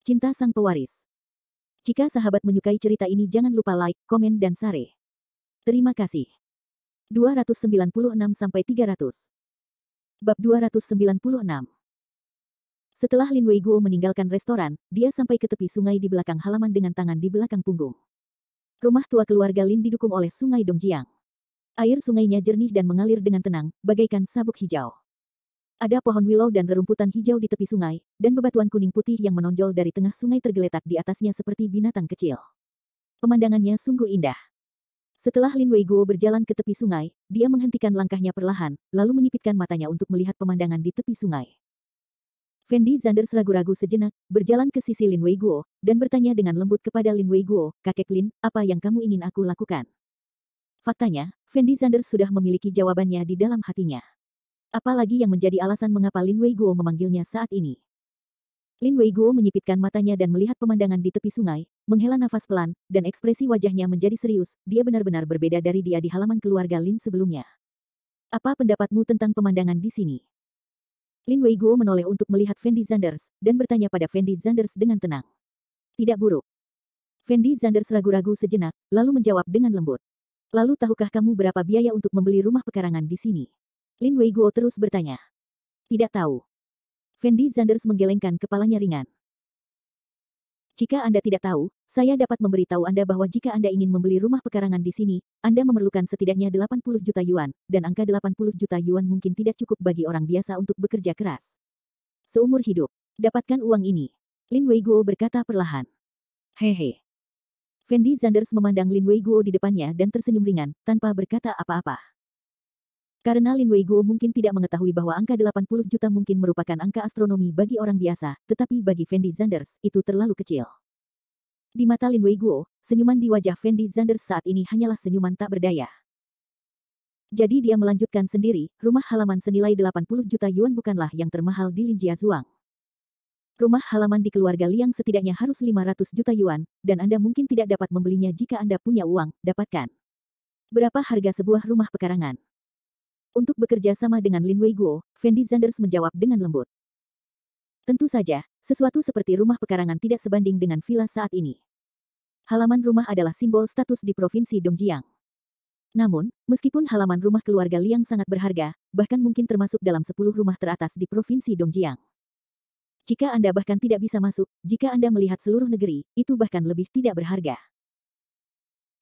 Cinta Sang Pewaris. Jika sahabat menyukai cerita ini jangan lupa like, komen dan share. Terima kasih. 296-300. Bab 296. Setelah Lin Weiguo meninggalkan restoran, dia sampai ke tepi sungai di belakang halaman dengan tangan di belakang punggung. Rumah tua keluarga Lin didukung oleh sungai Dongjiang. Air sungainya jernih dan mengalir dengan tenang, bagaikan sabuk hijau. Ada pohon willow dan rerumputan hijau di tepi sungai, dan bebatuan kuning putih yang menonjol dari tengah sungai tergeletak di atasnya seperti binatang kecil. Pemandangannya sungguh indah. Setelah Lin Weiguo berjalan ke tepi sungai, dia menghentikan langkahnya perlahan, lalu menyipitkan matanya untuk melihat pemandangan di tepi sungai. Fendi Zanders ragu-ragu sejenak, berjalan ke sisi Lin Weiguo, dan bertanya dengan lembut kepada Lin Weiguo, "Kakek Lin, apa yang kamu ingin aku lakukan?" Faktanya, Fendi Zanders sudah memiliki jawabannya di dalam hatinya. Apalagi yang menjadi alasan mengapa Lin Weiguo memanggilnya saat ini. Lin Weiguo menyipitkan matanya dan melihat pemandangan di tepi sungai, menghela nafas pelan, dan ekspresi wajahnya menjadi serius. Dia benar-benar berbeda dari dia di halaman keluarga Lin sebelumnya. "Apa pendapatmu tentang pemandangan di sini?" Lin Weiguo menoleh untuk melihat Fendi Zanders, dan bertanya pada Fendi Zanders dengan tenang. "Tidak buruk." Fendi Zanders ragu-ragu sejenak, lalu menjawab dengan lembut. "Lalu tahukah kamu berapa biaya untuk membeli rumah pekarangan di sini?" Lin Weiguo terus bertanya. "Tidak tahu." Fendi Zanders menggelengkan kepalanya ringan. "Jika Anda tidak tahu, saya dapat memberitahu Anda bahwa jika Anda ingin membeli rumah pekarangan di sini, Anda memerlukan setidaknya 80 juta yuan, dan angka 80 juta yuan mungkin tidak cukup bagi orang biasa untuk bekerja keras seumur hidup. Dapatkan uang ini." Lin Weiguo berkata perlahan. "Hehe." Fendi Zanders memandang Lin Weiguo di depannya dan tersenyum ringan, tanpa berkata apa-apa. Karena Lin Weiguo mungkin tidak mengetahui bahwa angka 80 juta mungkin merupakan angka astronomi bagi orang biasa, tetapi bagi Fendi Zanders, itu terlalu kecil. Di mata Lin Weiguo, senyuman di wajah Fendi Zanders saat ini hanyalah senyuman tak berdaya. Jadi dia melanjutkan sendiri, rumah halaman senilai 80 juta yuan bukanlah yang termahal di Linjiazuang. Rumah halaman di keluarga Liang setidaknya harus 500 juta yuan, dan Anda mungkin tidak dapat membelinya jika Anda punya uang. Dapatkan. Berapa harga sebuah rumah pekarangan? Untuk bekerja sama dengan Lin Weiguo, Fendi Zanders menjawab dengan lembut. Tentu saja, sesuatu seperti rumah pekarangan tidak sebanding dengan villa saat ini. Halaman rumah adalah simbol status di Provinsi Dongjiang. Namun, meskipun halaman rumah keluarga Liang sangat berharga, bahkan mungkin termasuk dalam 10 rumah teratas di Provinsi Dongjiang. Jika Anda bahkan tidak bisa masuk, jika Anda melihat seluruh negeri, itu bahkan lebih tidak berharga.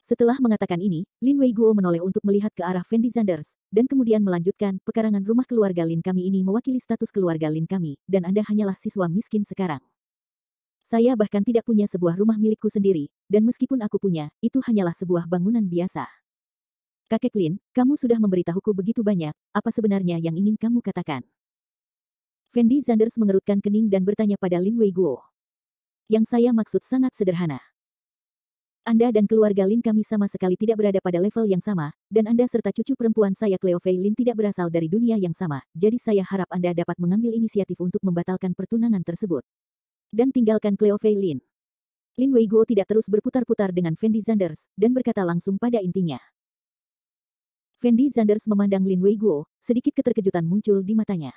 Setelah mengatakan ini, Lin Weiguo menoleh untuk melihat ke arah Fendi Zanders, dan kemudian melanjutkan, "Pekarangan rumah keluarga Lin kami ini mewakili status keluarga Lin kami, dan Anda hanyalah siswa miskin sekarang. Saya bahkan tidak punya sebuah rumah milikku sendiri, dan meskipun aku punya, itu hanyalah sebuah bangunan biasa. Kakek Lin, kamu sudah memberitahuku begitu banyak, apa sebenarnya yang ingin kamu katakan?" Fendi Zanders mengerutkan kening dan bertanya pada Lin Weiguo. "Yang saya maksud sangat sederhana. Anda dan keluarga Lin kami sama sekali tidak berada pada level yang sama, dan Anda serta cucu perempuan saya Cleo Fei Lin tidak berasal dari dunia yang sama, jadi saya harap Anda dapat mengambil inisiatif untuk membatalkan pertunangan tersebut. Dan tinggalkan Cleo Fei Lin." Lin Weiguo tidak terus berputar-putar dengan Fendi Zanders, dan berkata langsung pada intinya. Fendi Zanders memandang Lin Weiguo, sedikit keterkejutan muncul di matanya.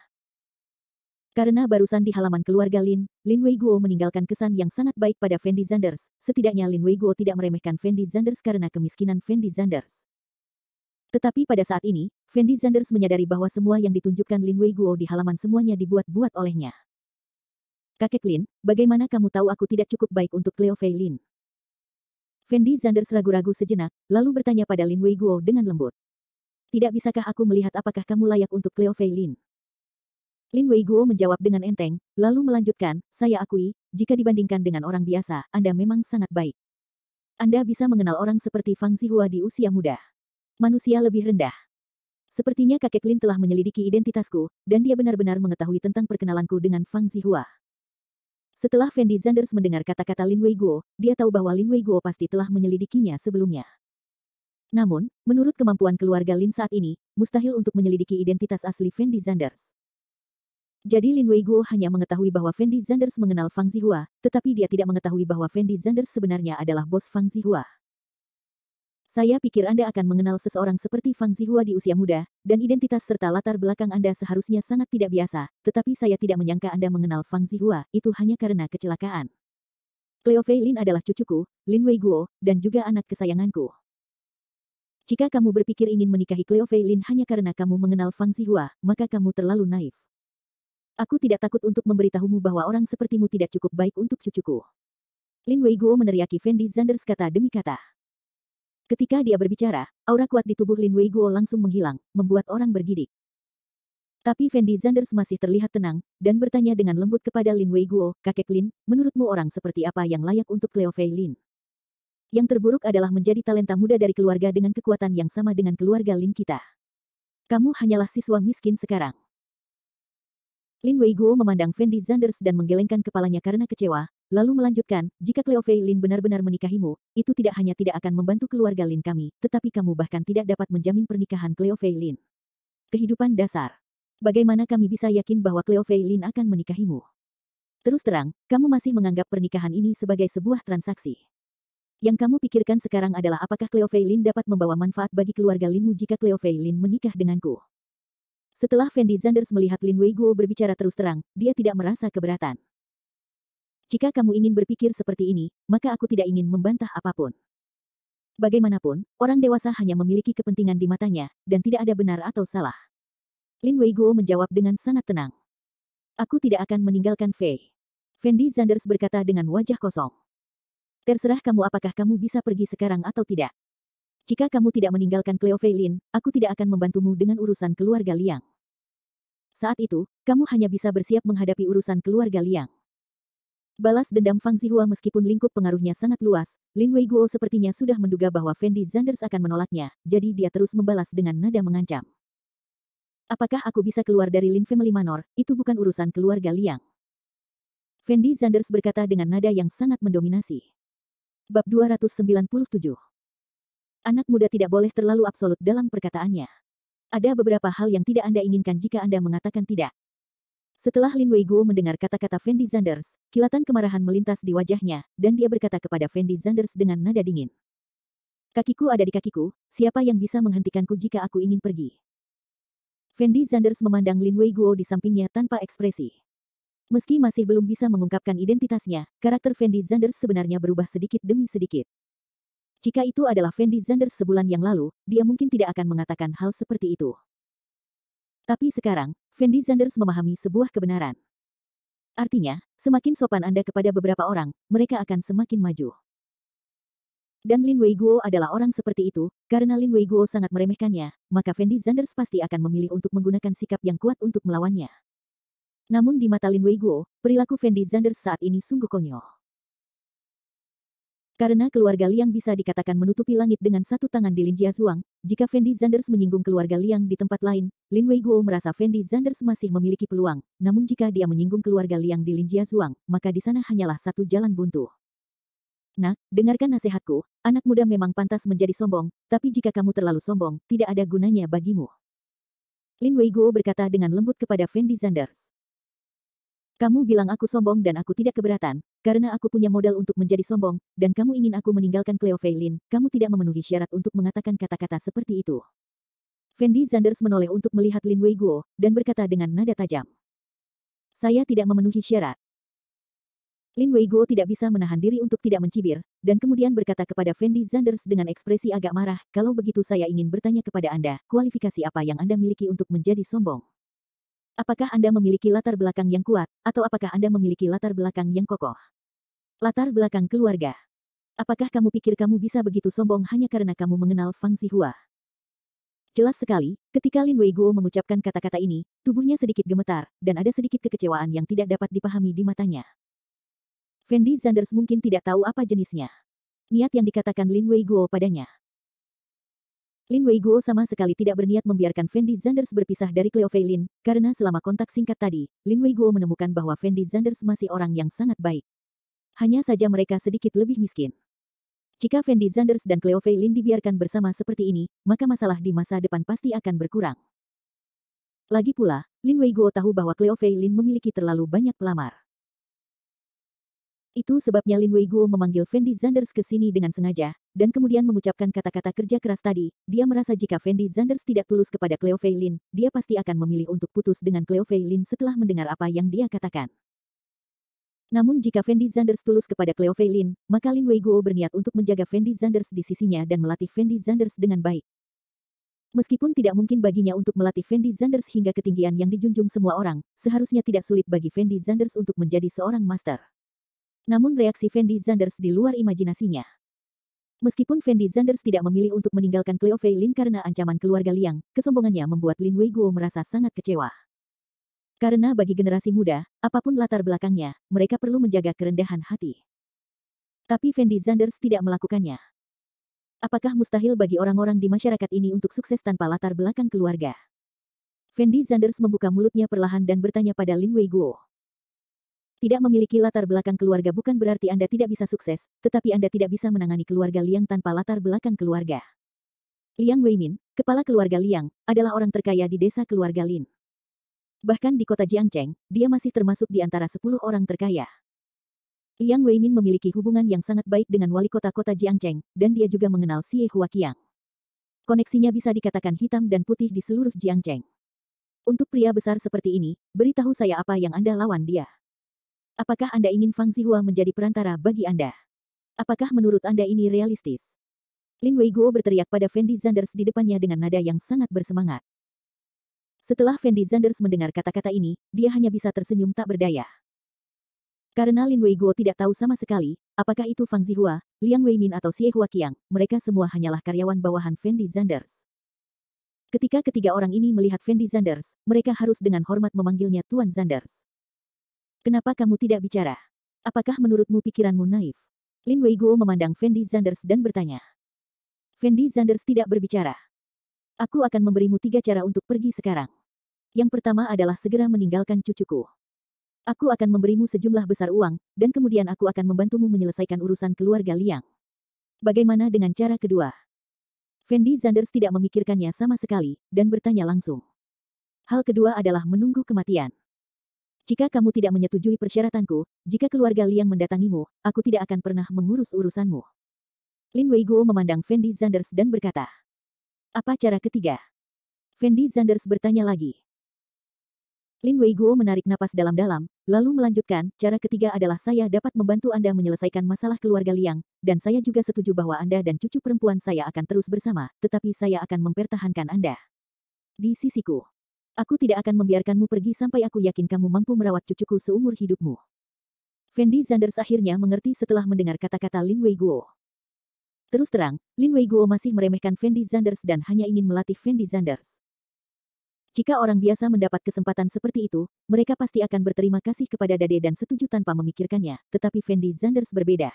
Karena barusan di halaman keluarga Lin Weiguo meninggalkan kesan yang sangat baik pada Fendi Zanders, setidaknya Lin Weiguo tidak meremehkan Fendi Zanders karena kemiskinan Fendi Zanders. Tetapi pada saat ini, Fendi Zanders menyadari bahwa semua yang ditunjukkan Lin Weiguo di halaman semuanya dibuat-buat olehnya. "Kakek Lin, bagaimana kamu tahu aku tidak cukup baik untuk Cleo Fei Lin?" Fendi Zanders ragu-ragu sejenak, lalu bertanya pada Lin Weiguo dengan lembut. "Tidak bisakah aku melihat apakah kamu layak untuk Cleo Fei Lin?" Lin Weiguo menjawab dengan enteng, lalu melanjutkan, "Saya akui, jika dibandingkan dengan orang biasa, Anda memang sangat baik. Anda bisa mengenal orang seperti Fang Zihua di usia muda. Manusia lebih rendah. Sepertinya kakek Lin telah menyelidiki identitasku, dan dia benar-benar mengetahui tentang perkenalanku dengan Fang Zihua." Setelah Fendi Zanders mendengar kata-kata Lin Weiguo, dia tahu bahwa Lin Weiguo pasti telah menyelidikinya sebelumnya. Namun, menurut kemampuan keluarga Lin saat ini, mustahil untuk menyelidiki identitas asli Fendi Zanders. Jadi Lin Weiguo hanya mengetahui bahwa Fendi Zanders mengenal Fang Zihua, tetapi dia tidak mengetahui bahwa Fendi Zanders sebenarnya adalah bos Fang Zihua. "Saya pikir Anda akan mengenal seseorang seperti Fang Zihua di usia muda, dan identitas serta latar belakang Anda seharusnya sangat tidak biasa, tetapi saya tidak menyangka Anda mengenal Fang Zihua, itu hanya karena kecelakaan." Cleo Fei Lin adalah cucuku, Lin Weiguo, dan juga anak kesayanganku. Jika kamu berpikir ingin menikahi Cleo Fei Lin hanya karena kamu mengenal Fang Zihua, maka kamu terlalu naif. Aku tidak takut untuk memberitahumu bahwa orang sepertimu tidak cukup baik untuk cucuku. Lin Weiguo meneriaki Fendi Zanders kata demi kata. Ketika dia berbicara, aura kuat di tubuh Lin Weiguo langsung menghilang, membuat orang bergidik. Tapi Fendi Zanders masih terlihat tenang, dan bertanya dengan lembut kepada Lin Weiguo, "Kakek Lin, menurutmu orang seperti apa yang layak untuk Cleo Fei Lin? Yang terburuk adalah menjadi talenta muda dari keluarga dengan kekuatan yang sama dengan keluarga Lin kita. Kamu hanyalah siswa miskin sekarang." Lin Weiguo memandang Fendi Zanders dan menggelengkan kepalanya karena kecewa, lalu melanjutkan, "Jika Cleo Fei Lin benar-benar menikahimu, itu tidak hanya tidak akan membantu keluarga Lin kami, tetapi kamu bahkan tidak dapat menjamin pernikahan Cleo Fei Lin. Kehidupan dasar. Bagaimana kami bisa yakin bahwa Cleo Fei Lin akan menikahimu? Terus terang, kamu masih menganggap pernikahan ini sebagai sebuah transaksi. Yang kamu pikirkan sekarang adalah apakah Cleo Fei Lin dapat membawa manfaat bagi keluarga Linmu jika Cleo Fei Lin menikah denganku." Setelah Fendi Zanders melihat Lin Weiguo berbicara terus terang, dia tidak merasa keberatan. "Jika kamu ingin berpikir seperti ini, maka aku tidak ingin membantah apapun. Bagaimanapun, orang dewasa hanya memiliki kepentingan di matanya, dan tidak ada benar atau salah." Lin Weiguo menjawab dengan sangat tenang. "Aku tidak akan meninggalkan Fei." Fendi Zanders berkata dengan wajah kosong. "Terserah kamu apakah kamu bisa pergi sekarang atau tidak. Jika kamu tidak meninggalkan Cleo Fei Lin, aku tidak akan membantumu dengan urusan keluarga Liang. Saat itu, kamu hanya bisa bersiap menghadapi urusan keluarga Liang." Balas dendam Fang Zihua meskipun lingkup pengaruhnya sangat luas, Lin Weiguo sepertinya sudah menduga bahwa Fendi Zanders akan menolaknya, jadi dia terus membalas dengan nada mengancam. "Apakah aku bisa keluar dari Lin Family Manor? Itu bukan urusan keluarga Liang." Fendi Zanders berkata dengan nada yang sangat mendominasi. Bab 297. Anak muda tidak boleh terlalu absolut dalam perkataannya. Ada beberapa hal yang tidak Anda inginkan jika Anda mengatakan tidak. Setelah Lin Weiguo mendengar kata-kata Fendi Zanders, kilatan kemarahan melintas di wajahnya, dan dia berkata kepada Fendi Zanders dengan nada dingin. "Kakiku ada di kakiku, siapa yang bisa menghentikanku jika aku ingin pergi?" Fendi Zanders memandang Lin Weiguo di sampingnya tanpa ekspresi. Meski masih belum bisa mengungkapkan identitasnya, karakter Fendi Zanders sebenarnya berubah sedikit demi sedikit. Jika itu adalah Fendi Zanders sebulan yang lalu, dia mungkin tidak akan mengatakan hal seperti itu. Tapi sekarang, Fendi Zanders memahami sebuah kebenaran. Artinya, semakin sopan Anda kepada beberapa orang, mereka akan semakin maju. Dan Lin Weiguo adalah orang seperti itu, karena Lin Weiguo sangat meremehkannya, maka Fendi Zanders pasti akan memilih untuk menggunakan sikap yang kuat untuk melawannya. Namun di mata Lin Weiguo, perilaku Fendi Zanders saat ini sungguh konyol. Karena keluarga Liang bisa dikatakan menutupi langit dengan satu tangan di Lin Jiazuang, jika Fendi Zanders menyinggung keluarga Liang di tempat lain, Lin Weiguo merasa Fendi Zanders masih memiliki peluang, namun jika dia menyinggung keluarga Liang di Lin Jiazuang, maka di sana hanyalah satu jalan buntu. "Nak, dengarkan nasihatku, anak muda memang pantas menjadi sombong, tapi jika kamu terlalu sombong, tidak ada gunanya bagimu." Lin Weiguo berkata dengan lembut kepada Fendi Zanders. "Kamu bilang aku sombong dan aku tidak keberatan, karena aku punya modal untuk menjadi sombong, dan kamu ingin aku meninggalkan Cleo Fei Lin, kamu tidak memenuhi syarat untuk mengatakan kata-kata seperti itu." Fendi Zanders menoleh untuk melihat Lin Weiguo, dan berkata dengan nada tajam. "Saya tidak memenuhi syarat." Lin Weiguo tidak bisa menahan diri untuk tidak mencibir, dan kemudian berkata kepada Fendi Zanders dengan ekspresi agak marah, "Kalau begitu saya ingin bertanya kepada Anda, kualifikasi apa yang Anda miliki untuk menjadi sombong? Apakah Anda memiliki latar belakang yang kuat, atau apakah Anda memiliki latar belakang yang kokoh? Latar belakang keluarga. Apakah kamu pikir kamu bisa begitu sombong hanya karena kamu mengenal Fang Zihua?" Jelas sekali, ketika Lin Weiguo mengucapkan kata-kata ini, tubuhnya sedikit gemetar, dan ada sedikit kekecewaan yang tidak dapat dipahami di matanya. Fendi Zanders mungkin tidak tahu apa jenisnya niat yang dikatakan Lin Weiguo padanya. Lin Weiguo sama sekali tidak berniat membiarkan Fendi Zanders berpisah dari Cleo Fei Lin, karena selama kontak singkat tadi, Lin Weiguo menemukan bahwa Fendi Zanders masih orang yang sangat baik. Hanya saja mereka sedikit lebih miskin. Jika Fendi Zanders dan Cleo Fei Lin dibiarkan bersama seperti ini, maka masalah di masa depan pasti akan berkurang. Lagi pula, Lin Weiguo tahu bahwa Cleo Fei Lin memiliki terlalu banyak pelamar. Itu sebabnya Lin Weiguo memanggil Fendi Zanders ke sini dengan sengaja, dan kemudian mengucapkan kata-kata kerja keras tadi. Dia merasa jika Fendi Zanders tidak tulus kepada Cleo Fei Lin, dia pasti akan memilih untuk putus dengan Cleo Fei Lin setelah mendengar apa yang dia katakan. Namun jika Fendi Zanders tulus kepada Cleo Fei Lin, maka Lin Weiguo berniat untuk menjaga Fendi Zanders di sisinya dan melatih Fendi Zanders dengan baik. Meskipun tidak mungkin baginya untuk melatih Fendi Zanders hingga ketinggian yang dijunjung semua orang, seharusnya tidak sulit bagi Fendi Zanders untuk menjadi seorang master. Namun reaksi Fendi Zanders di luar imajinasinya. Meskipun Fendi Zanders tidak memilih untuk meninggalkan Cleo Fei Lin karena ancaman keluarga Liang, kesombongannya membuat Lin Weiguo merasa sangat kecewa. Karena bagi generasi muda, apapun latar belakangnya, mereka perlu menjaga kerendahan hati. Tapi Fendi Zanders tidak melakukannya. Apakah mustahil bagi orang-orang di masyarakat ini untuk sukses tanpa latar belakang keluarga? Fendi Zanders membuka mulutnya perlahan dan bertanya pada Lin Weiguo. Tidak memiliki latar belakang keluarga bukan berarti Anda tidak bisa sukses, tetapi Anda tidak bisa menangani keluarga Liang tanpa latar belakang keluarga. Liang Weimin, kepala keluarga Liang, adalah orang terkaya di desa keluarga Lin. Bahkan di kota Jiangcheng, dia masih termasuk di antara 10 orang terkaya. Liang Weimin memiliki hubungan yang sangat baik dengan wali kota Jiangcheng, dan dia juga mengenal Xie Huaqiang. Koneksinya bisa dikatakan hitam dan putih di seluruh Jiangcheng. Untuk pria besar seperti ini, beritahu saya apa yang Anda lawan dia. Apakah Anda ingin Fang Zihua menjadi perantara bagi Anda? Apakah menurut Anda ini realistis? Lin Weiguo berteriak pada Fendi Zanders di depannya dengan nada yang sangat bersemangat. Setelah Fendi Zanders mendengar kata-kata ini, dia hanya bisa tersenyum tak berdaya. Karena Lin Weiguo tidak tahu sama sekali, apakah itu Fang Zihua, Liang Weimin atau Xie Huaqiang, mereka semua hanyalah karyawan bawahan Fendi Zanders. Ketika ketiga orang ini melihat Fendi Zanders, mereka harus dengan hormat memanggilnya Tuan Zanders. Kenapa kamu tidak bicara? Apakah menurutmu pikiranmu naif? Lin Weiguo memandang Fendi Zanders dan bertanya. Fendi Zanders tidak berbicara. Aku akan memberimu 3 cara untuk pergi sekarang. Yang pertama adalah segera meninggalkan cucuku. Aku akan memberimu sejumlah besar uang, dan kemudian aku akan membantumu menyelesaikan urusan keluarga Liang. Bagaimana dengan cara kedua? Fendi Zanders tidak memikirkannya sama sekali, dan bertanya langsung. Hal kedua adalah menunggu kematian. Jika kamu tidak menyetujui persyaratanku, jika keluarga Liang mendatangimu, aku tidak akan pernah mengurus urusanmu. Lin Weiguo memandang Fendi Zanders dan berkata. Apa cara ketiga? Fendi Zanders bertanya lagi. Lin Weiguo menarik napas dalam-dalam, lalu melanjutkan, cara ketiga adalah saya dapat membantu Anda menyelesaikan masalah keluarga Liang, dan saya juga setuju bahwa Anda dan cucu perempuan saya akan terus bersama, tetapi saya akan mempertahankan Anda di sisiku. Aku tidak akan membiarkanmu pergi sampai aku yakin kamu mampu merawat cucuku seumur hidupmu. Fendi Zanders akhirnya mengerti setelah mendengar kata-kata Lin Weiguo. Terus terang, Lin Weiguo masih meremehkan Fendi Zanders dan hanya ingin melatih Fendi Zanders. Jika orang biasa mendapat kesempatan seperti itu, mereka pasti akan berterima kasih kepada Dade dan setuju tanpa memikirkannya, tetapi Fendi Zanders berbeda.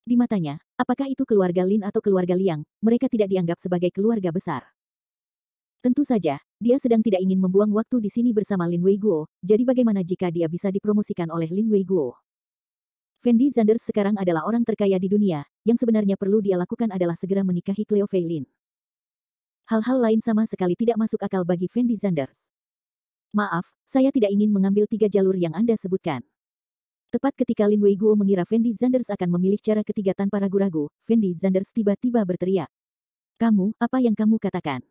Di matanya, apakah itu keluarga Lin atau keluarga Liang, mereka tidak dianggap sebagai keluarga besar. Tentu saja, dia sedang tidak ingin membuang waktu di sini bersama Lin Weiguo, jadi bagaimana jika dia bisa dipromosikan oleh Lin Weiguo? Fendi Zanders sekarang adalah orang terkaya di dunia, yang sebenarnya perlu dia lakukan adalah segera menikahi Cleo Fei Lin. Hal-hal lain sama sekali tidak masuk akal bagi Fendi Zanders. Maaf, saya tidak ingin mengambil 3 jalur yang Anda sebutkan. Tepat ketika Lin Weiguo mengira Fendi Zanders akan memilih cara ketiga tanpa ragu-ragu, Fendi Zanders tiba-tiba berteriak. Kamu, apa yang kamu katakan?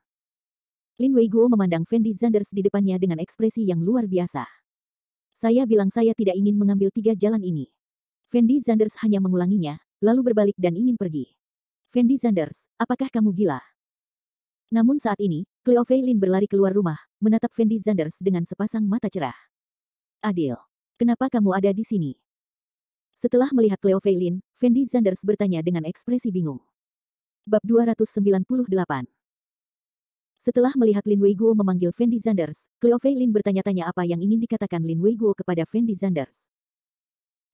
Lin Weiguo memandang Fendi Zanders di depannya dengan ekspresi yang luar biasa. Saya bilang saya tidak ingin mengambil 3 jalan ini. Fendi Zanders hanya mengulanginya, lalu berbalik dan ingin pergi. Fendi Zanders, apakah kamu gila? Namun saat ini, Cleo Fei Lin berlari keluar rumah, menatap Fendi Zanders dengan sepasang mata cerah. Adil, kenapa kamu ada di sini? Setelah melihat Cleo Fei Lin, Fendi Zanders bertanya dengan ekspresi bingung. Bab 298. Setelah melihat Lin Weiguo memanggil Fendi Zanders, Cleo Fei Lin bertanya-tanya apa yang ingin dikatakan Lin Weiguo kepada Fendi Zanders.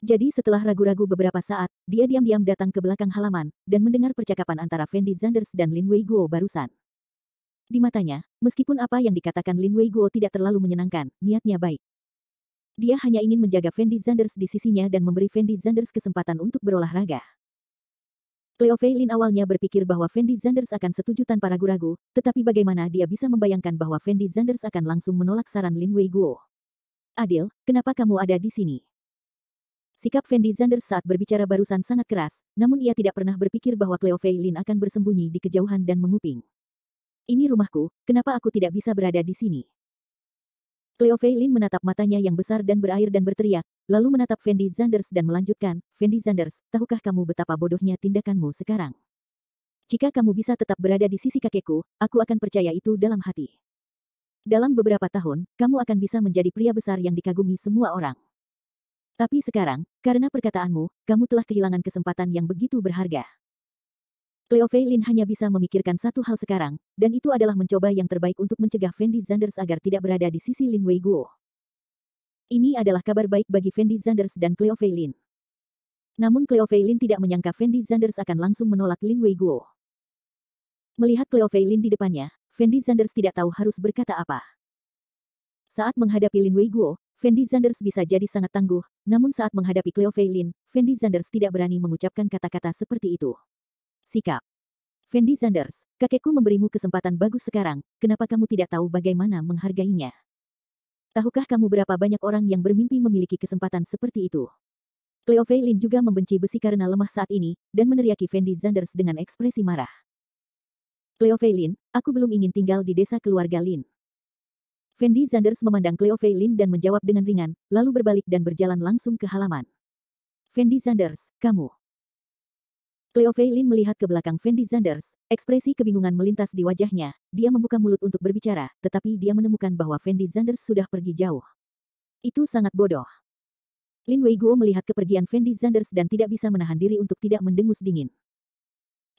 Jadi setelah ragu-ragu beberapa saat, dia diam-diam datang ke belakang halaman, dan mendengar percakapan antara Fendi Zanders dan Lin Weiguo barusan. Di matanya, meskipun apa yang dikatakan Lin Weiguo tidak terlalu menyenangkan, niatnya baik. Dia hanya ingin menjaga Fendi Zanders di sisinya dan memberi Fendi Zanders kesempatan untuk berolahraga. Cleo Fei Lin awalnya berpikir bahwa Fendi Zanders akan setuju tanpa ragu-ragu, tetapi bagaimana dia bisa membayangkan bahwa Fendi Zanders akan langsung menolak saran Lin Weiguo. Adil, kenapa kamu ada di sini? Sikap Fendi Zanders saat berbicara barusan sangat keras, namun ia tidak pernah berpikir bahwa Cleo Fei Lin akan bersembunyi di kejauhan dan menguping. Ini rumahku, kenapa aku tidak bisa berada di sini? Cleo Fei Lin menatap matanya yang besar dan berair dan berteriak, lalu menatap Fendi Zanders dan melanjutkan, Fendi Zanders, tahukah kamu betapa bodohnya tindakanmu sekarang? Jika kamu bisa tetap berada di sisi kakekku, aku akan percaya itu dalam hati. Dalam beberapa tahun, kamu akan bisa menjadi pria besar yang dikagumi semua orang. Tapi sekarang, karena perkataanmu, kamu telah kehilangan kesempatan yang begitu berharga. Cleo Fei Lin hanya bisa memikirkan satu hal sekarang, dan itu adalah mencoba yang terbaik untuk mencegah Fendi Zanders agar tidak berada di sisi Lin Weiguo. Ini adalah kabar baik bagi Fendi Zanders dan Cleo Fei Lin. Namun Cleo Fei Lin tidak menyangka Fendi Zanders akan langsung menolak Lin Weiguo. Melihat Cleo Fei Lin di depannya, Fendi Zanders tidak tahu harus berkata apa. Saat menghadapi Lin Weiguo, Fendi Zanders bisa jadi sangat tangguh, namun saat menghadapi Cleo Fei Lin, Fendi Zanders tidak berani mengucapkan kata-kata seperti itu. Sikap. Fendi Zanders, kakekku memberimu kesempatan bagus sekarang, kenapa kamu tidak tahu bagaimana menghargainya? Tahukah kamu berapa banyak orang yang bermimpi memiliki kesempatan seperti itu? Cleo Fei Lin juga membenci besi karena lemah saat ini, dan meneriaki Fendi Zanders dengan ekspresi marah. Cleo Fei Lin, aku belum ingin tinggal di desa keluarga Lin. Fendi Zanders memandang Cleo Fei Lin dan menjawab dengan ringan, lalu berbalik dan berjalan langsung ke halaman. Fendi Zanders, kamu. Cleo Fei Lin melihat ke belakang Fendi Zanders, ekspresi kebingungan melintas di wajahnya, dia membuka mulut untuk berbicara, tetapi dia menemukan bahwa Fendi Zanders sudah pergi jauh. Itu sangat bodoh. Lin Weiguo melihat kepergian Fendi Zanders dan tidak bisa menahan diri untuk tidak mendengus dingin.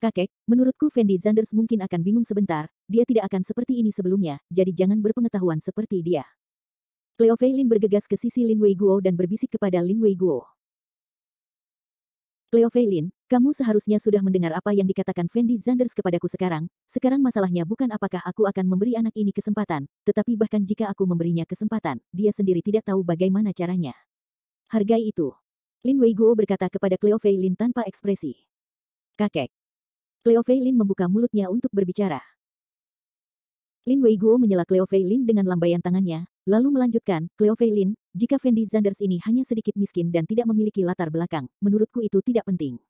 Kakek, menurutku Fendi Zanders mungkin akan bingung sebentar, dia tidak akan seperti ini sebelumnya, jadi jangan berpengetahuan seperti dia. Cleo Fei Lin bergegas ke sisi Lin Weiguo dan berbisik kepada Lin Weiguo. Cleo Fei Lin, kamu seharusnya sudah mendengar apa yang dikatakan Fendi Zanders kepadaku sekarang masalahnya bukan apakah aku akan memberi anak ini kesempatan, tetapi bahkan jika aku memberinya kesempatan, dia sendiri tidak tahu bagaimana caranya. Hargai itu. Lin Weiguo berkata kepada Cleo Fei Lin tanpa ekspresi. Kakek. Cleo Fei Lin membuka mulutnya untuk berbicara. Lin Weiguo menyela Cleo Fei Lin dengan lambaian tangannya, lalu melanjutkan, Cleo Fei Lin, jika Fendi Zanders ini hanya sedikit miskin dan tidak memiliki latar belakang, menurutku itu tidak penting.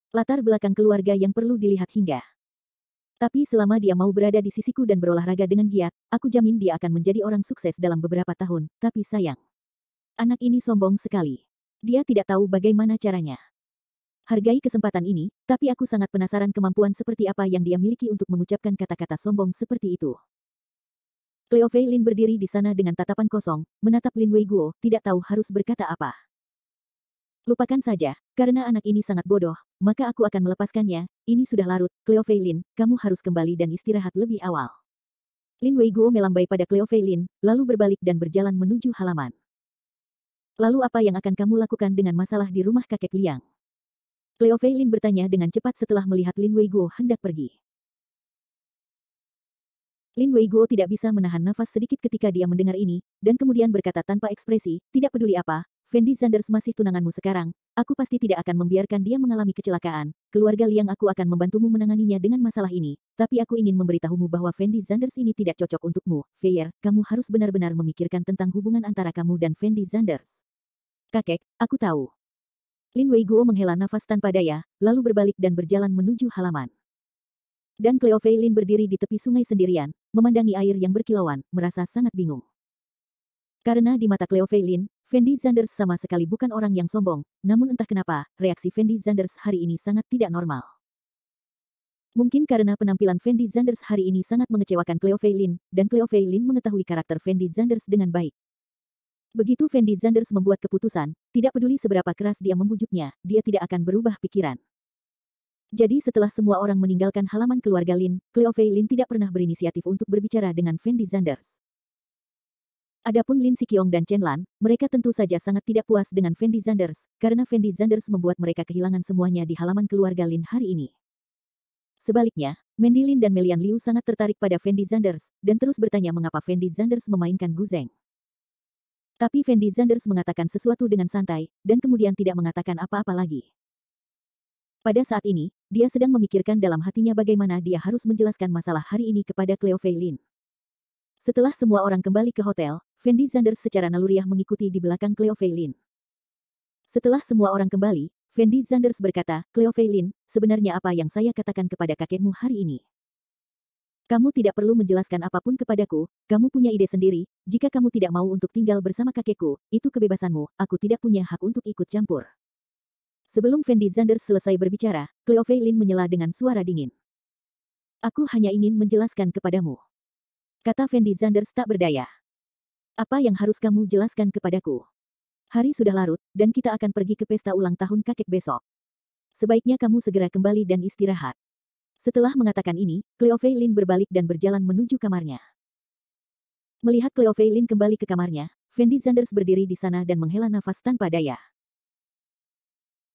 Latar belakang keluarga yang perlu dilihat hingga. Tapi selama dia mau berada di sisiku dan berolahraga dengan giat, aku jamin dia akan menjadi orang sukses dalam beberapa tahun, tapi sayang. Anak ini sombong sekali. Dia tidak tahu bagaimana caranya. Hargai kesempatan ini, tapi aku sangat penasaran kemampuan seperti apa yang dia miliki untuk mengucapkan kata-kata sombong seperti itu. Cleo Fei Lin berdiri di sana dengan tatapan kosong, menatap Lin Weiguo, tidak tahu harus berkata apa. Lupakan saja, karena anak ini sangat bodoh, maka aku akan melepaskannya, ini sudah larut, Cleo Fei Lin, kamu harus kembali dan istirahat lebih awal. Lin Weiguo melambai pada Cleo Fei Lin, lalu berbalik dan berjalan menuju halaman. Lalu apa yang akan kamu lakukan dengan masalah di rumah kakek Liang? Cleo Fei Lin bertanya dengan cepat setelah melihat Lin Weiguo hendak pergi. Lin Weiguo tidak bisa menahan nafas sedikit ketika dia mendengar ini, dan kemudian berkata tanpa ekspresi, tidak peduli apa, Fendi Zanders masih tunanganmu sekarang, aku pasti tidak akan membiarkan dia mengalami kecelakaan, keluarga Liang aku akan membantumu menanganinya dengan masalah ini, tapi aku ingin memberitahumu bahwa Fendi Zanders ini tidak cocok untukmu, Feier, kamu harus benar-benar memikirkan tentang hubungan antara kamu dan Fendi Zanders. Kakek, aku tahu. Lin Weiguo menghela nafas tanpa daya, lalu berbalik dan berjalan menuju halaman. Dan Cleo Fei Lin berdiri di tepi sungai sendirian, memandangi air yang berkilauan, merasa sangat bingung. Karena di mata Cleo Fei Lin, Fendi Zanders sama sekali bukan orang yang sombong, namun entah kenapa, reaksi Fendi Zanders hari ini sangat tidak normal. Mungkin karena penampilan Fendi Zanders hari ini sangat mengecewakan Cleo Fei Lin, dan Cleo Fei Lin mengetahui karakter Fendi Zanders dengan baik. Begitu Fendi Zanders membuat keputusan, tidak peduli seberapa keras dia membujuknya, dia tidak akan berubah pikiran. Jadi setelah semua orang meninggalkan halaman keluarga Lin, Cleo Fei Lin tidak pernah berinisiatif untuk berbicara dengan Fendi Zanders. Adapun Lin Siqiong dan Chen Lan, mereka tentu saja sangat tidak puas dengan Fendi Zanders, karena Fendi Zanders membuat mereka kehilangan semuanya di halaman keluarga Lin hari ini. Sebaliknya, Mandy Lin dan Melian Liu sangat tertarik pada Fendi Zanders, dan terus bertanya mengapa Fendi Zanders memainkan Gu Zeng. Tapi Fendi Zanders mengatakan sesuatu dengan santai, dan kemudian tidak mengatakan apa-apa lagi. Pada saat ini, dia sedang memikirkan dalam hatinya bagaimana dia harus menjelaskan masalah hari ini kepada Cleo Fei Lin. Setelah semua orang kembali ke hotel, Fendi Zanders secara naluriah mengikuti di belakang Cleo Fei Lin. Setelah semua orang kembali, Fendi Zanders berkata, Cleo Fei Lin, sebenarnya apa yang saya katakan kepada kakekmu hari ini? Kamu tidak perlu menjelaskan apapun kepadaku, kamu punya ide sendiri, jika kamu tidak mau untuk tinggal bersama kakekku, itu kebebasanmu, aku tidak punya hak untuk ikut campur. Sebelum Fendi Zanders selesai berbicara, Cleo Feilin menyela dengan suara dingin. Aku hanya ingin menjelaskan kepadamu. Kata Fendi Zanders tak berdaya. Apa yang harus kamu jelaskan kepadaku? Hari sudah larut, dan kita akan pergi ke pesta ulang tahun kakek besok. Sebaiknya kamu segera kembali dan istirahat. Setelah mengatakan ini, Cleo Feilin berbalik dan berjalan menuju kamarnya. Melihat Cleo Feilin kembali ke kamarnya, Fendi Zanders berdiri di sana dan menghela nafas tanpa daya.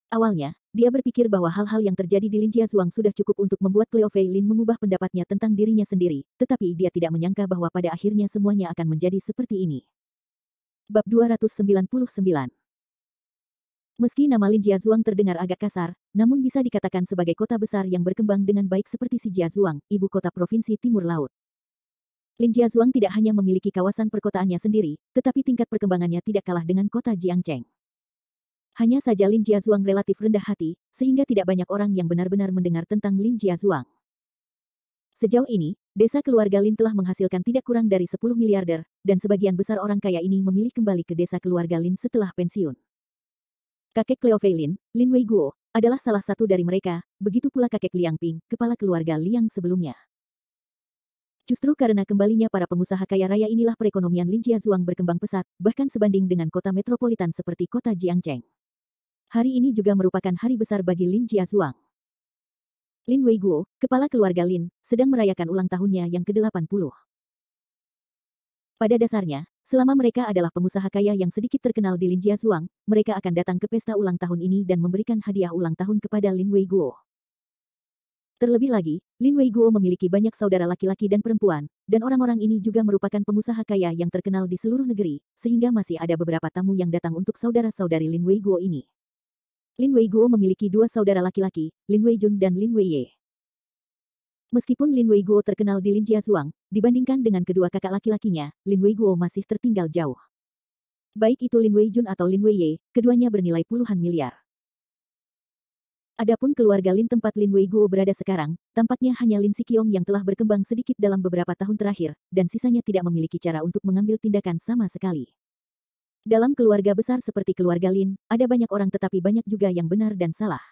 Awalnya, dia berpikir bahwa hal-hal yang terjadi di Lin Jiazuang sudah cukup untuk membuat Cleo Feilin mengubah pendapatnya tentang dirinya sendiri, tetapi dia tidak menyangka bahwa pada akhirnya semuanya akan menjadi seperti ini. Bab 299. Meski nama Lin Jiazuang terdengar agak kasar, namun bisa dikatakan sebagai kota besar yang berkembang dengan baik seperti Shijiazhuang, ibu kota provinsi Timur Laut. Lin Jiazuang tidak hanya memiliki kawasan perkotaannya sendiri, tetapi tingkat perkembangannya tidak kalah dengan kota Jiangcheng. Hanya saja Lin Jiazuang relatif rendah hati, sehingga tidak banyak orang yang benar-benar mendengar tentang Lin Jiazuang. Sejauh ini, desa keluarga Lin telah menghasilkan tidak kurang dari 10 miliarder, dan sebagian besar orang kaya ini memilih kembali ke desa keluarga Lin setelah pensiun. Kakek Cleo Feilin, Lin Weiguo, adalah salah satu dari mereka, begitu pula kakek Liang Ping, kepala keluarga Liang sebelumnya. Justru karena kembalinya para pengusaha kaya raya inilah perekonomian Lin Jiazuang berkembang pesat, bahkan sebanding dengan kota metropolitan seperti kota Jiangcheng. Hari ini juga merupakan hari besar bagi Lin Jiazuang. Lin Weiguo, kepala keluarga Lin, sedang merayakan ulang tahunnya yang ke-80. Pada dasarnya, selama mereka adalah pengusaha kaya yang sedikit terkenal di Lin Jiazuang, mereka akan datang ke pesta ulang tahun ini dan memberikan hadiah ulang tahun kepada Lin Weiguo. Terlebih lagi, Lin Weiguo memiliki banyak saudara laki-laki dan perempuan, dan orang-orang ini juga merupakan pengusaha kaya yang terkenal di seluruh negeri, sehingga masih ada beberapa tamu yang datang untuk saudara-saudari Lin Weiguo ini. Lin Weiguo memiliki dua saudara laki-laki, Lin Weijun dan Lin Weiye. Meskipun Lin Weiguo terkenal di Lin Jiazuang, dibandingkan dengan kedua kakak laki-lakinya, Lin Weiguo masih tertinggal jauh. Baik itu Lin Weijun atau Lin Weiye, keduanya bernilai puluhan miliar. Adapun keluarga Lin tempat Lin Weiguo berada sekarang, tampaknya hanya Lin Siqiong yang telah berkembang sedikit dalam beberapa tahun terakhir, dan sisanya tidak memiliki cara untuk mengambil tindakan sama sekali. Dalam keluarga besar seperti keluarga Lin, ada banyak orang tetapi banyak juga yang benar dan salah.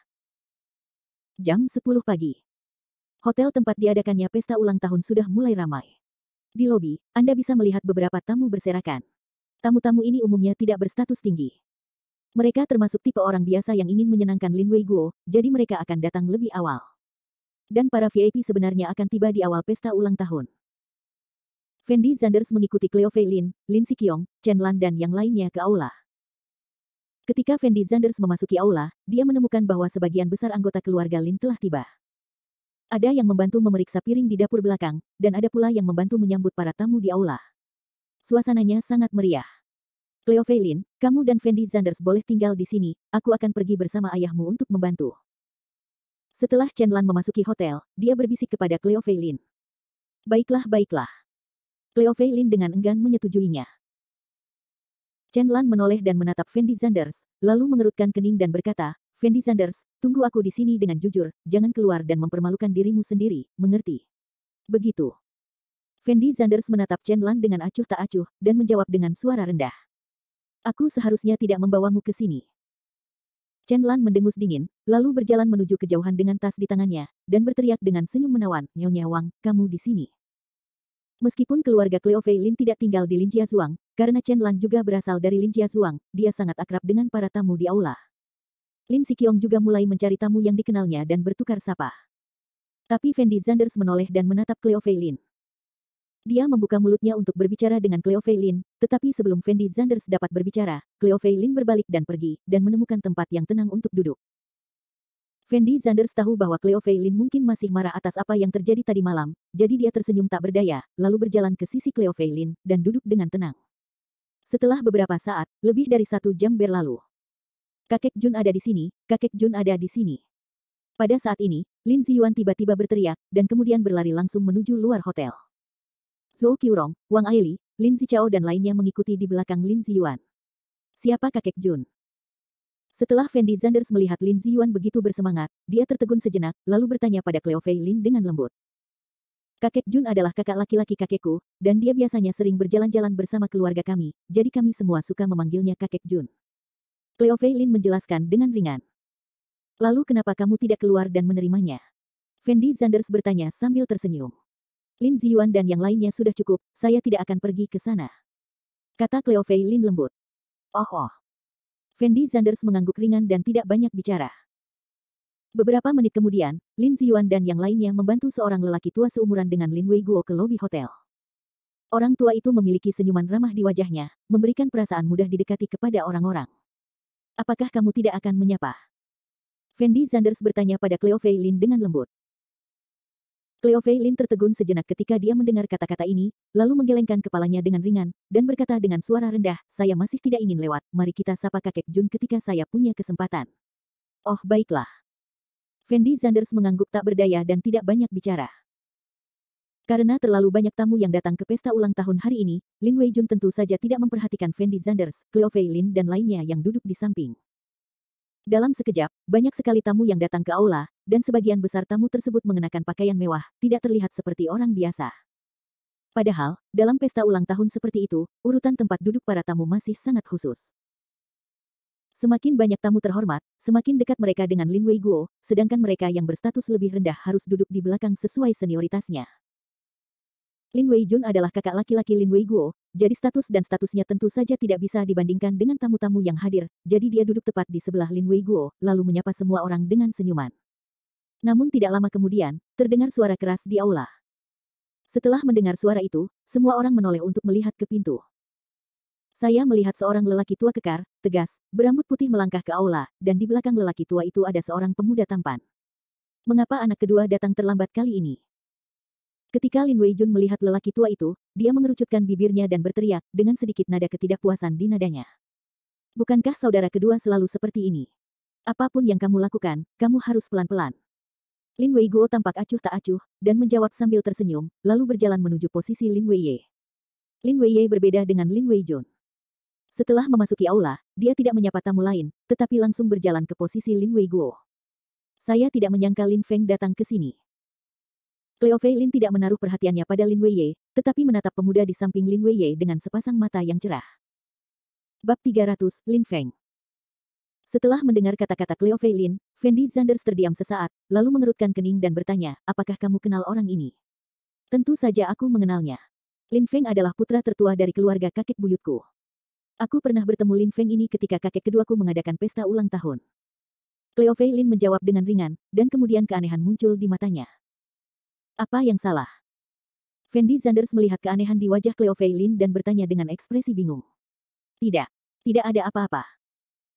Jam 10 pagi. Hotel tempat diadakannya pesta ulang tahun sudah mulai ramai. Di lobi, Anda bisa melihat beberapa tamu berserakan. Tamu-tamu ini umumnya tidak berstatus tinggi. Mereka termasuk tipe orang biasa yang ingin menyenangkan Lin Weiguo, jadi mereka akan datang lebih awal. Dan para VIP sebenarnya akan tiba di awal pesta ulang tahun. Fendi Zanders mengikuti Cleo Feilin, Lin Siqiong, Chen Lan dan yang lainnya ke aula. Ketika Fendi Zanders memasuki aula, dia menemukan bahwa sebagian besar anggota keluarga Lin telah tiba. Ada yang membantu memeriksa piring di dapur belakang, dan ada pula yang membantu menyambut para tamu di aula. Suasananya sangat meriah. Cleo Feilin, kamu dan Fendi Zanders boleh tinggal di sini, aku akan pergi bersama ayahmu untuk membantu. Setelah Chen Lan memasuki hotel, dia berbisik kepada Cleo Feilin. Baiklah, baiklah. Cleo Feilin dengan enggan menyetujuinya. Chen Lan menoleh dan menatap Fendi Zanders, lalu mengerutkan kening dan berkata, Fendi Zanders, tunggu aku di sini dengan jujur, jangan keluar dan mempermalukan dirimu sendiri, mengerti? Begitu. Fendi Zanders menatap Chen Lan dengan acuh tak acuh, dan menjawab dengan suara rendah. Aku seharusnya tidak membawamu ke sini. Chen Lan mendengus dingin, lalu berjalan menuju kejauhan dengan tas di tangannya, dan berteriak dengan senyum menawan, Nyonya Wang, kamu di sini. Meskipun keluarga Cleo Feilin tidak tinggal di Lin Jiazuang, karena Chen Lan juga berasal dari Lin Jiazuang, dia sangat akrab dengan para tamu di aula. Lin Siqiong juga mulai mencari tamu yang dikenalnya dan bertukar sapa. Tapi Fendi Zanders menoleh dan menatap Cleo Feilin. Dia membuka mulutnya untuk berbicara dengan Cleo Feilin, tetapi sebelum Fendi Zanders dapat berbicara, Cleo Feilin berbalik dan pergi, dan menemukan tempat yang tenang untuk duduk. Fendi Zanders tahu bahwa Cleo Feilin mungkin masih marah atas apa yang terjadi tadi malam, jadi dia tersenyum tak berdaya, lalu berjalan ke sisi Cleo Feilin, dan duduk dengan tenang. Setelah beberapa saat, lebih dari 1 jam berlalu. Kakek Jun ada di sini, kakek Jun ada di sini. Pada saat ini, Lin Ziyuan tiba-tiba berteriak, dan kemudian berlari langsung menuju luar hotel. Zhou Qiurong, Wang Aili, Lin Zichao dan lainnya mengikuti di belakang Lin Ziyuan. Siapa kakek Jun? Setelah Fendi Zanders melihat Lin Ziyuan begitu bersemangat, dia tertegun sejenak, lalu bertanya pada Cleo Feilin dengan lembut. Kakek Jun adalah kakak laki-laki kakekku, dan dia biasanya sering berjalan-jalan bersama keluarga kami, jadi kami semua suka memanggilnya kakek Jun. Cleo Fei Lin menjelaskan dengan ringan. Lalu kenapa kamu tidak keluar dan menerimanya? Fendi Zanders bertanya sambil tersenyum. Lin Ziyuan dan yang lainnya sudah cukup, saya tidak akan pergi ke sana. Kata Cleo Fei Lin lembut. Oh. Fendi Zanders mengangguk ringan dan tidak banyak bicara. Beberapa menit kemudian, Lin Ziyuan dan yang lainnya membantu seorang lelaki tua seumuran dengan Lin Wei Guo ke lobi hotel. Orang tua itu memiliki senyuman ramah di wajahnya, memberikan perasaan mudah didekati kepada orang-orang. Apakah kamu tidak akan menyapa? Fendi Zanders bertanya pada Cleo Fei Lin dengan lembut. Cleo Fei Lin tertegun sejenak ketika dia mendengar kata-kata ini, lalu menggelengkan kepalanya dengan ringan, dan berkata dengan suara rendah, saya masih tidak ingin lewat, mari kita sapa kakek Jun ketika saya punya kesempatan. Oh baiklah. Fendi Zanders mengangguk tak berdaya dan tidak banyak bicara. Karena terlalu banyak tamu yang datang ke pesta ulang tahun hari ini, Lin Wei Jun tentu saja tidak memperhatikan Fendi Zanders, Cleo Fei Lin dan lainnya yang duduk di samping. Dalam sekejap, banyak sekali tamu yang datang ke aula, dan sebagian besar tamu tersebut mengenakan pakaian mewah, tidak terlihat seperti orang biasa. Padahal, dalam pesta ulang tahun seperti itu, urutan tempat duduk para tamu masih sangat khusus. Semakin banyak tamu terhormat, semakin dekat mereka dengan Lin Wei Guo, sedangkan mereka yang berstatus lebih rendah harus duduk di belakang sesuai senioritasnya. Lin Wei Jun adalah kakak laki-laki Lin Wei Guo, jadi status dan statusnya tentu saja tidak bisa dibandingkan dengan tamu-tamu yang hadir, jadi dia duduk tepat di sebelah Lin Wei Guo, lalu menyapa semua orang dengan senyuman. Namun tidak lama kemudian, terdengar suara keras di aula. Setelah mendengar suara itu, semua orang menoleh untuk melihat ke pintu. Saya melihat seorang lelaki tua kekar, tegas, berambut putih melangkah ke aula, dan di belakang lelaki tua itu ada seorang pemuda tampan. Mengapa anak kedua datang terlambat kali ini? Ketika Lin Wei Jun melihat lelaki tua itu, dia mengerucutkan bibirnya dan berteriak, dengan sedikit nada ketidakpuasan di nadanya. Bukankah saudara kedua selalu seperti ini? Apapun yang kamu lakukan, kamu harus pelan-pelan. Lin Wei Guo tampak acuh tak acuh, dan menjawab sambil tersenyum, lalu berjalan menuju posisi Lin Wei Ye. Lin Wei Ye berbeda dengan Lin Wei Jun. Setelah memasuki aula, dia tidak menyapa tamu lain, tetapi langsung berjalan ke posisi Lin Wei Guo. Saya tidak menyangka Lin Feng datang ke sini. Cleo Fei Lin tidak menaruh perhatiannya pada Lin Wei Ye, tetapi menatap pemuda di samping Lin Wei Ye dengan sepasang mata yang cerah. Bab 300, Lin Feng. Setelah mendengar kata-kata Cleo Fei Lin, Fendi Zanders terdiam sesaat, lalu mengerutkan kening dan bertanya, apakah kamu kenal orang ini? Tentu saja aku mengenalnya. Lin Feng adalah putra tertua dari keluarga kakek buyutku. Aku pernah bertemu Lin Feng ini ketika kakek keduaku mengadakan pesta ulang tahun. Cleo Fei Lin menjawab dengan ringan, dan kemudian keanehan muncul di matanya. Apa yang salah? Fendi Zanders melihat keanehan di wajah Cleo Fei Lin dan bertanya dengan ekspresi bingung. Tidak ada apa-apa.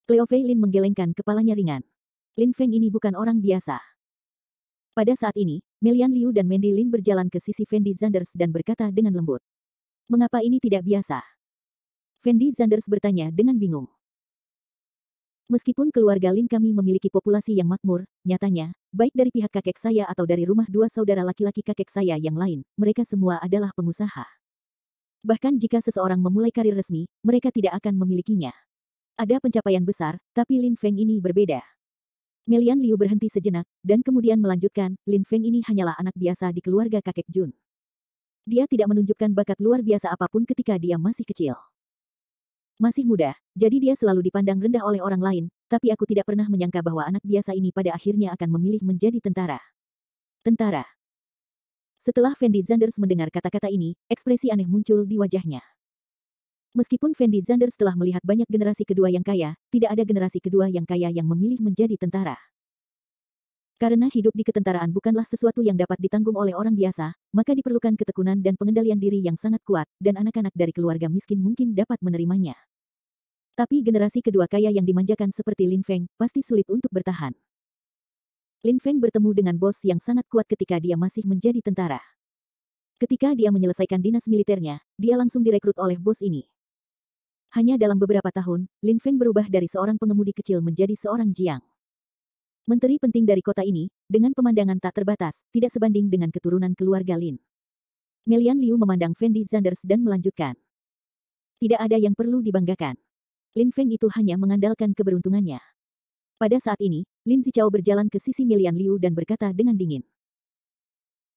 Cleo Fei Lin menggelengkan kepalanya ringan. Lin Feng ini bukan orang biasa. Pada saat ini, Melian Liu dan Mandy Lin berjalan ke sisi Fendi Zanders dan berkata dengan lembut. Mengapa ini tidak biasa? Fendi Zanders bertanya dengan bingung. Meskipun keluarga Lin kami memiliki populasi yang makmur, nyatanya, baik dari pihak kakek saya atau dari rumah dua saudara laki-laki kakek saya yang lain, mereka semua adalah pengusaha. Bahkan jika seseorang memulai karir resmi, mereka tidak akan memilikinya. Ada pencapaian besar, tapi Lin Feng ini berbeda. Melian Liu berhenti sejenak, dan kemudian melanjutkan, Lin Feng ini hanyalah anak biasa di keluarga kakek Jun. Dia tidak menunjukkan bakat luar biasa apapun ketika dia masih kecil. Masih muda, jadi dia selalu dipandang rendah oleh orang lain, tapi aku tidak pernah menyangka bahwa anak biasa ini pada akhirnya akan memilih menjadi tentara. Tentara. Setelah Fendi Zanders mendengar kata-kata ini, ekspresi aneh muncul di wajahnya. Meskipun Fendi Zanders telah melihat banyak generasi kedua yang kaya, tidak ada generasi kedua yang kaya yang memilih menjadi tentara. Karena hidup di ketentaraan bukanlah sesuatu yang dapat ditanggung oleh orang biasa, maka diperlukan ketekunan dan pengendalian diri yang sangat kuat, dan anak-anak dari keluarga miskin mungkin dapat menerimanya. Tapi generasi kedua kaya yang dimanjakan seperti Lin Feng, pasti sulit untuk bertahan. Lin Feng bertemu dengan bos yang sangat kuat ketika dia masih menjadi tentara. Ketika dia menyelesaikan dinas militernya, dia langsung direkrut oleh bos ini. Hanya dalam beberapa tahun, Lin Feng berubah dari seorang pengemudi kecil menjadi seorang jiang. Menteri penting dari kota ini, dengan pemandangan tak terbatas, tidak sebanding dengan keturunan keluarga Lin. Melian Liu memandang Fendi Zanders dan melanjutkan. Tidak ada yang perlu dibanggakan. Lin Feng itu hanya mengandalkan keberuntungannya. Pada saat ini, Lin Zichao berjalan ke sisi Melian Liu dan berkata dengan dingin.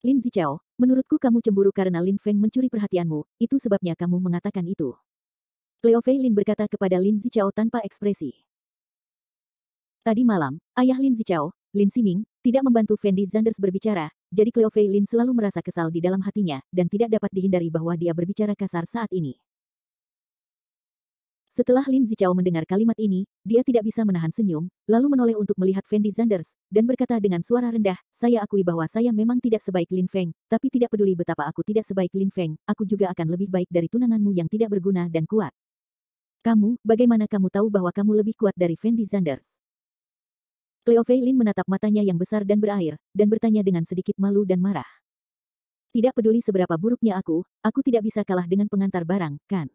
Lin Zichao, Menurutku kamu cemburu karena Lin Feng mencuri perhatianmu, itu sebabnya kamu mengatakan itu. Cleo Fei Lin berkata kepada Lin Zichao tanpa ekspresi. Tadi malam, ayah Lin Zichao, Lin Ximing, tidak membantu Fendi Zanders berbicara, jadi Cleo Fei Lin selalu merasa kesal di dalam hatinya, dan tidak dapat dihindari bahwa dia berbicara kasar saat ini. Setelah Lin Zichao mendengar kalimat ini, dia tidak bisa menahan senyum, lalu menoleh untuk melihat Fendi Zanders, dan berkata dengan suara rendah, saya akui bahwa saya memang tidak sebaik Lin Feng, tapi tidak peduli betapa aku tidak sebaik Lin Feng, aku juga akan lebih baik dari tunanganmu yang tidak berguna dan kuat. Kamu, bagaimana kamu tahu bahwa kamu lebih kuat dari Fendi Zanders? Cleo Fei Lin menatap matanya yang besar dan berair, dan bertanya dengan sedikit malu dan marah. Tidak peduli seberapa buruknya aku tidak bisa kalah dengan pengantar barang, kan?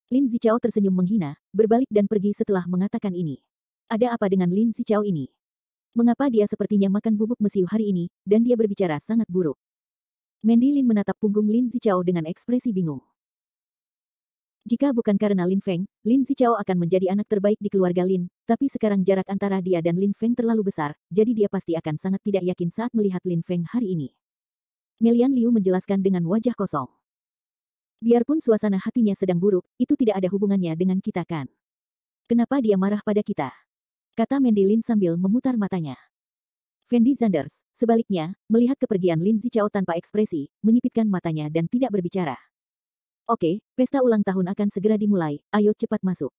Lin Zichao tersenyum menghina, berbalik dan pergi setelah mengatakan ini. Ada apa dengan Lin Zichao ini? Mengapa dia sepertinya makan bubuk mesiu hari ini, dan dia berbicara sangat buruk? Mandy Lin menatap punggung Lin Zichao dengan ekspresi bingung. Jika bukan karena Lin Feng, Lin Zichao akan menjadi anak terbaik di keluarga Lin, tapi sekarang jarak antara dia dan Lin Feng terlalu besar, jadi dia pasti akan sangat tidak yakin saat melihat Lin Feng hari ini. Melian Liu menjelaskan dengan wajah kosong. Biarpun suasana hatinya sedang buruk, itu tidak ada hubungannya dengan kita kan? Kenapa dia marah pada kita? Kata Mandy Lin sambil memutar matanya. Fendi Zanders, sebaliknya, melihat kepergian Lin Zichao tanpa ekspresi, menyipitkan matanya dan tidak berbicara. Oke, pesta ulang tahun akan segera dimulai, ayo cepat masuk.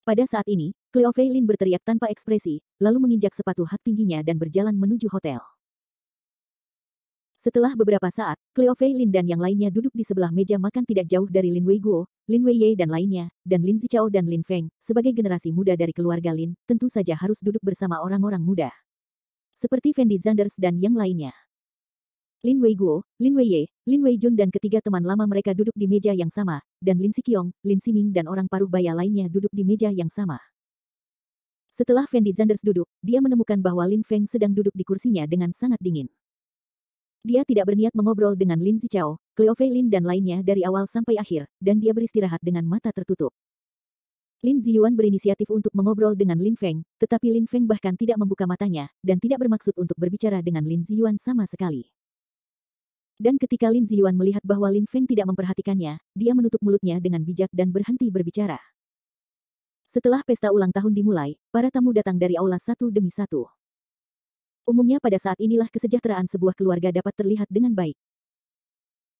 Pada saat ini, Cleo Fei Lin berteriak tanpa ekspresi, lalu menginjak sepatu hak tingginya dan berjalan menuju hotel. Setelah beberapa saat, Cleo Fei Lin dan yang lainnya duduk di sebelah meja makan tidak jauh dari Lin Weiguo, Lin Weiye dan lainnya, dan Lin Zichao dan Lin Feng, sebagai generasi muda dari keluarga Lin, tentu saja harus duduk bersama orang-orang muda. Seperti Fendi Zanders dan yang lainnya. Lin Weiguo, Lin Weiye, Lin Weijun dan ketiga teman lama mereka duduk di meja yang sama, dan Lin Siqiong, Lin Ximing dan orang paruh baya lainnya duduk di meja yang sama. Setelah Fendi Zanders duduk, dia menemukan bahwa Lin Feng sedang duduk di kursinya dengan sangat dingin. Dia tidak berniat mengobrol dengan Lin Zichao, Cleo Fei Lin dan lainnya dari awal sampai akhir, dan dia beristirahat dengan mata tertutup. Lin Ziyuan berinisiatif untuk mengobrol dengan Lin Feng, tetapi Lin Feng bahkan tidak membuka matanya, dan tidak bermaksud untuk berbicara dengan Lin Ziyuan sama sekali. Dan ketika Lin Ziyuan melihat bahwa Lin Feng tidak memperhatikannya, dia menutup mulutnya dengan bijak dan berhenti berbicara. Setelah pesta ulang tahun dimulai, para tamu datang dari aula satu demi satu. Umumnya pada saat inilah kesejahteraan sebuah keluarga dapat terlihat dengan baik.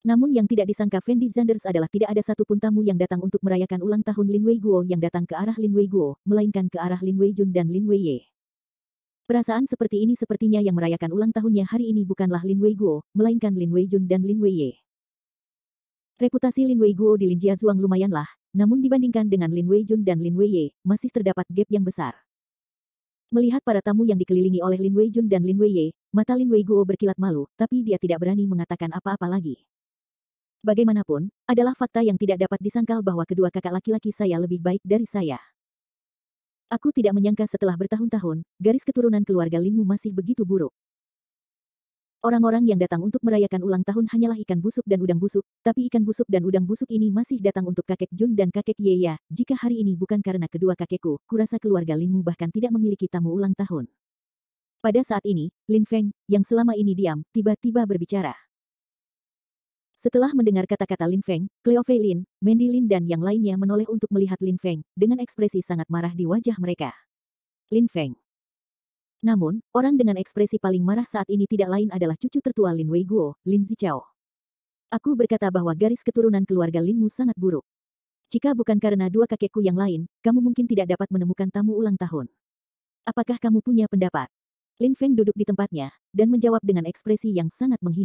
Namun yang tidak disangka Fendi Zanders adalah tidak ada satupun tamu yang datang untuk merayakan ulang tahun Lin Weiguo yang datang ke arah Lin Weiguo, melainkan ke arah Lin Weijun dan Lin Weiye. Perasaan seperti ini sepertinya yang merayakan ulang tahunnya hari ini bukanlah Lin Weiguo, melainkan Lin Weijun dan Lin Weiye. Reputasi Lin Weiguo di Lin Jiazuang lumayanlah, namun dibandingkan dengan Lin Weijun dan Lin Weiye, masih terdapat gap yang besar. Melihat para tamu yang dikelilingi oleh Lin Weijun dan Lin Weiye, mata Lin Weiguo berkilat malu, tapi dia tidak berani mengatakan apa-apa lagi. Bagaimanapun, adalah fakta yang tidak dapat disangkal bahwa kedua kakak laki-laki saya lebih baik dari saya. Aku tidak menyangka setelah bertahun-tahun, garis keturunan keluarga Linmu masih begitu buruk. Orang-orang yang datang untuk merayakan ulang tahun hanyalah ikan busuk dan udang busuk, tapi ikan busuk dan udang busuk ini masih datang untuk kakek Jun dan kakek Yeya. Jika hari ini bukan karena kedua kakekku, kurasa keluarga Linmu bahkan tidak memiliki tamu ulang tahun. Pada saat ini, Lin Feng, yang selama ini diam, tiba-tiba berbicara. Setelah mendengar kata-kata Lin Feng, Cleo Fei Lin, Mandy Lin dan yang lainnya menoleh untuk melihat Lin Feng, dengan ekspresi sangat marah di wajah mereka. Lin Feng. Namun, orang dengan ekspresi paling marah saat ini tidak lain adalah cucu tertua Lin Weiguo, Lin Zichao. Aku berkata bahwa garis keturunan keluarga Linmu sangat buruk. Jika bukan karena dua kakekku yang lain, kamu mungkin tidak dapat menemukan tamu ulang tahun. Apakah kamu punya pendapat? Lin Feng duduk di tempatnya, dan menjawab dengan ekspresi yang sangat menghina.